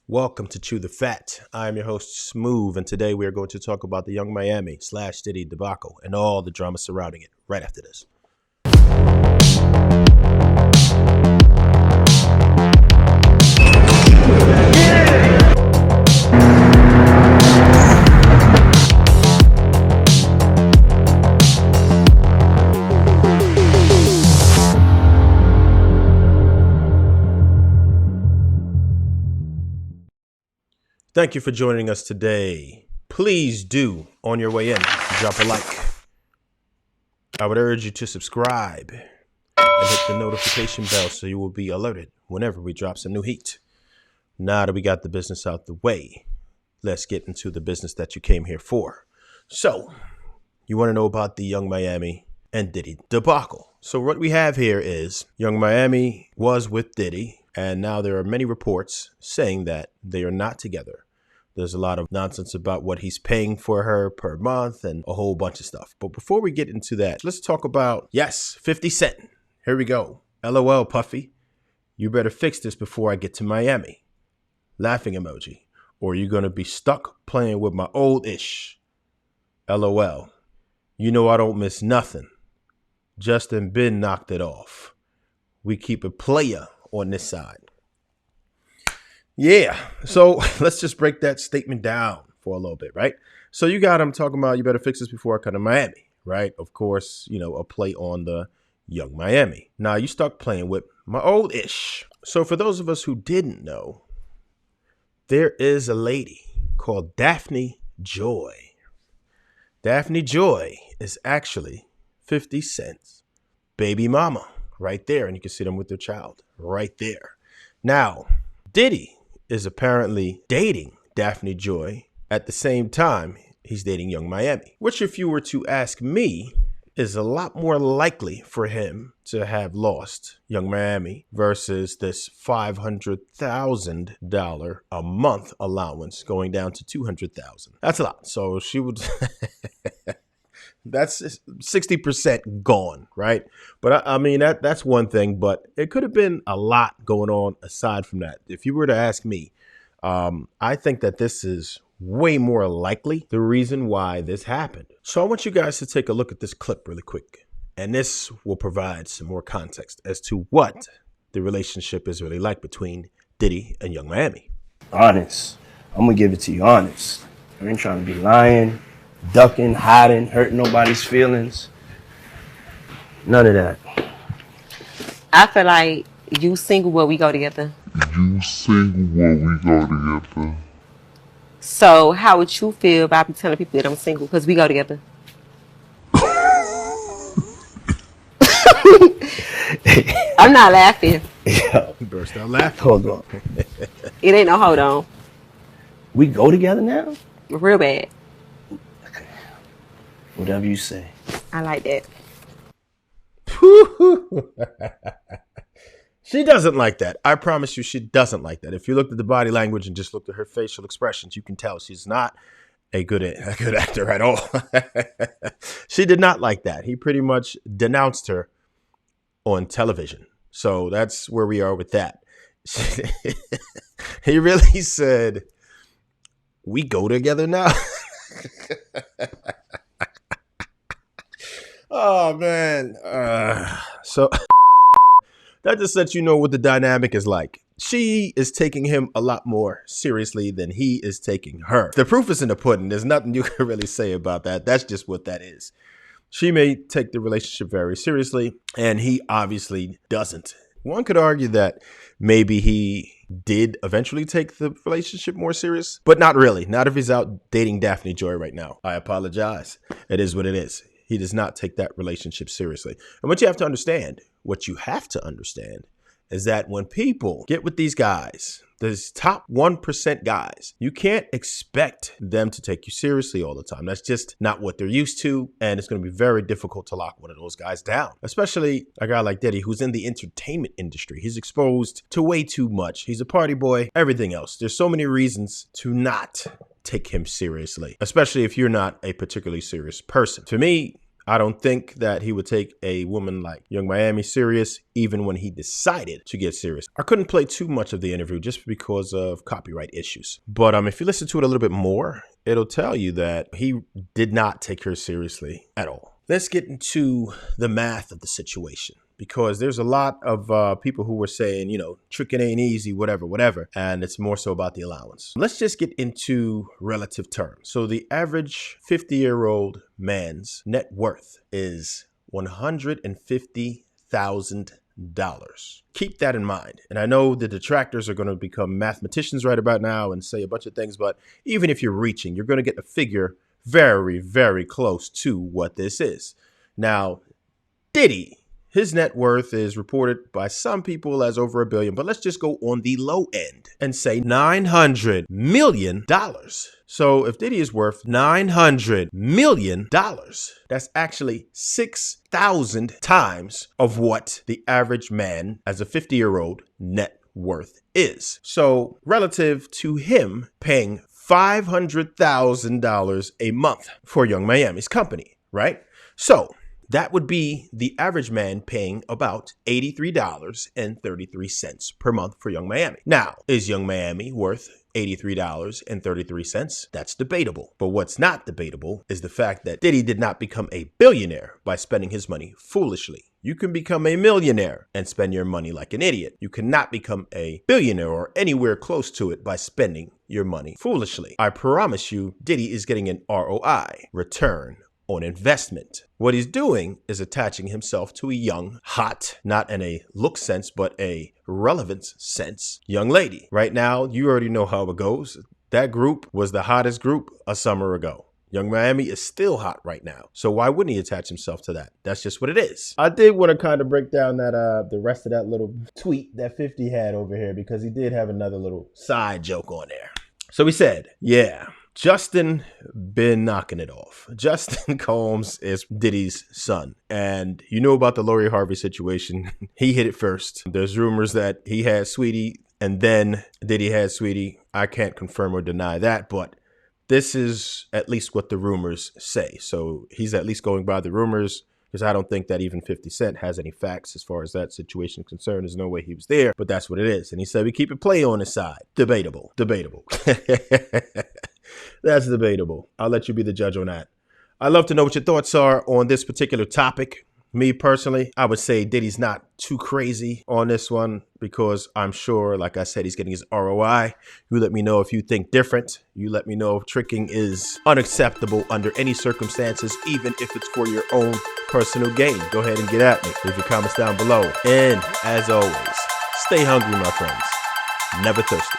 Welcome to Chew the Fat. I'm your host, Smooth, and today we are going to talk about the Yung Miami / Diddy debacle and all the drama surrounding it right after this. Thank you for joining us today. Please do, on your way in, drop a like. I would urge you to subscribe and hit the notification bell so you will be alerted whenever we drop some new heat. Now that we got the business out the way, let's get into the business that you came here for. So, you want to know about the Yung Miami and Diddy debacle. So what we have here is Yung Miami was with Diddy, and now there are many reports saying that they are not together. There's a lot of nonsense about what he's paying for her per month and a whole bunch of stuff. But before we get into that, let's talk about, 50 Cent. Here we go. LOL, Puffy. You better fix this before I get to Miami. Laughing emoji. Or you're going to be stuck playing with my old ish. LOL. You know I don't miss nothing. Justin Ben knocked it off. We keep a player on this side. Yeah, so let's just break that statement down for a little bit, right? So you got him talking about you better fix this before I come to Miami, right? Of course, a play on the Yung Miami. Now you stuck playing with my old ish. So for those of us who didn't know, there is a lady called Daphne Joy. Daphne Joy is actually 50 Cent's baby mama right there. And you can see them with their child right there. Now, Diddy is apparently dating Daphne Joy at the same time he's dating Yung Miami, which if you were to ask me is a lot more likely for him to have lost Yung Miami versus this $500,000 a month allowance going down to $200,000. That's a lot. So she would that's 60% gone, right? But I mean, that's one thing, but it could have been a lot going on aside from that. If you were to ask me, I think that this is way more likely the reason why this happened. So I want you guys to take a look at this clip really quick, and this will provide some more context as to what the relationship is really like between Diddy and Yung Miami. Honest. I'm going to give it to you honest. I ain't trying to be lying, ducking, hiding, hurting nobody's feelings. None of that. I feel like you single where we go together. So how would you feel about me telling people that I'm single because we go together? I'm not laughing. Yeah. Burst out laughing. Hold on. It ain't no hold on. We go together now? Real bad. Whatever you say. I like that. She doesn't like that. I promise you she doesn't like that. If you looked at the body language and just looked at her facial expressions, you can tell she's not a good actor at all. She did not like that. He pretty much denounced her on television. So that's where we are with that. He really said, we go together now? Oh, man. So that just lets you know what the dynamic is like. She is taking him a lot more seriously than he is taking her. The proof is in the pudding. There's nothing you can really say about that. That's just what that is. She may take the relationship very seriously, and he obviously doesn't. One could argue that maybe he did eventually take the relationship more serious, but not really. Not if he's out dating Daphne Joy right now. I apologize. It is what it is. He does not take that relationship seriously. And what you have to understand is that when people get with these guys, these top 1% guys, you can't expect them to take you seriously all the time. That's just not what they're used to. And it's going to be very difficult to lock one of those guys down, especially a guy like Diddy, who's in the entertainment industry. He's exposed to way too much. He's a party boy, everything else. There's so many reasons to not take him seriously, especially if you're not a particularly serious person. To me, I don't think that he would take a woman like Yung Miami serious, even when he decided to get serious. I couldn't play too much of the interview just because of copyright issues. But if you listen to it a little bit more, it'll tell you that he did not take her seriously at all. Let's get into the math of the situation, because there's a lot of people who were saying, tricking ain't easy, whatever. And it's more so about the allowance. Let's just get into relative terms. So the average 50-year-old man's net worth is $150,000. Keep that in mind. And I know the detractors are going to become mathematicians right about now and say a bunch of things, but even if you're reaching, you're going to get a figure very, very close to what this is. Now, Diddy, his net worth is reported by some people as over $1 billion, but let's just go on the low end and say $900 million. So if Diddy is worth $900 million, that's actually 6,000 times of what the average man as a 50-year-old net worth is. So relative to him paying $500,000 a month for Yung Miami's company, right? So that would be the average man paying about $83.33 per month for Yung Miami. Now, is Yung Miami worth $83.33? That's debatable. But what's not debatable is the fact that Diddy did not become a billionaire by spending his money foolishly. You can become a millionaire and spend your money like an idiot. You cannot become a billionaire or anywhere close to it by spending your money foolishly. I promise you, Diddy is getting an ROI, return on investment. What he's doing is attaching himself to a young, hot, not in a look sense, but a relevance sense, young lady. Right now, you already know how it goes. That group was the hottest group a summer ago. Yung Miami is still hot right now. So why wouldn't he attach himself to that? That's just what it is. I did want to kind of break down that the rest of that little tweet that 50 had over here, because he did have another little side joke on there. So he said, yeah, Justin been knocking it off. Justin Combs is Diddy's son. And you know about the Lori Harvey situation. He hit it first. There's rumors that he had Sweetie and then Diddy had Sweetie. I can't confirm or deny that, but this is at least what the rumors say. So he's at least going by the rumors, because I don't think that even 50 Cent has any facts as far as that situation is concerned. There's no way he was there, but that's what it is. And he said we keep it play on his side. Debatable. That's debatable. I'll let you be the judge on that. I'd love to know what your thoughts are on this particular topic. Me personally, I would say Diddy's not too crazy on this one, because I'm sure, like I said, he's getting his ROI. You let me know if you think different. You let me know if tricking is unacceptable under any circumstances, even if it's for your own personal gain. Go ahead and get at me. Leave your comments down below. And as always, stay hungry, my friends. Never thirsty.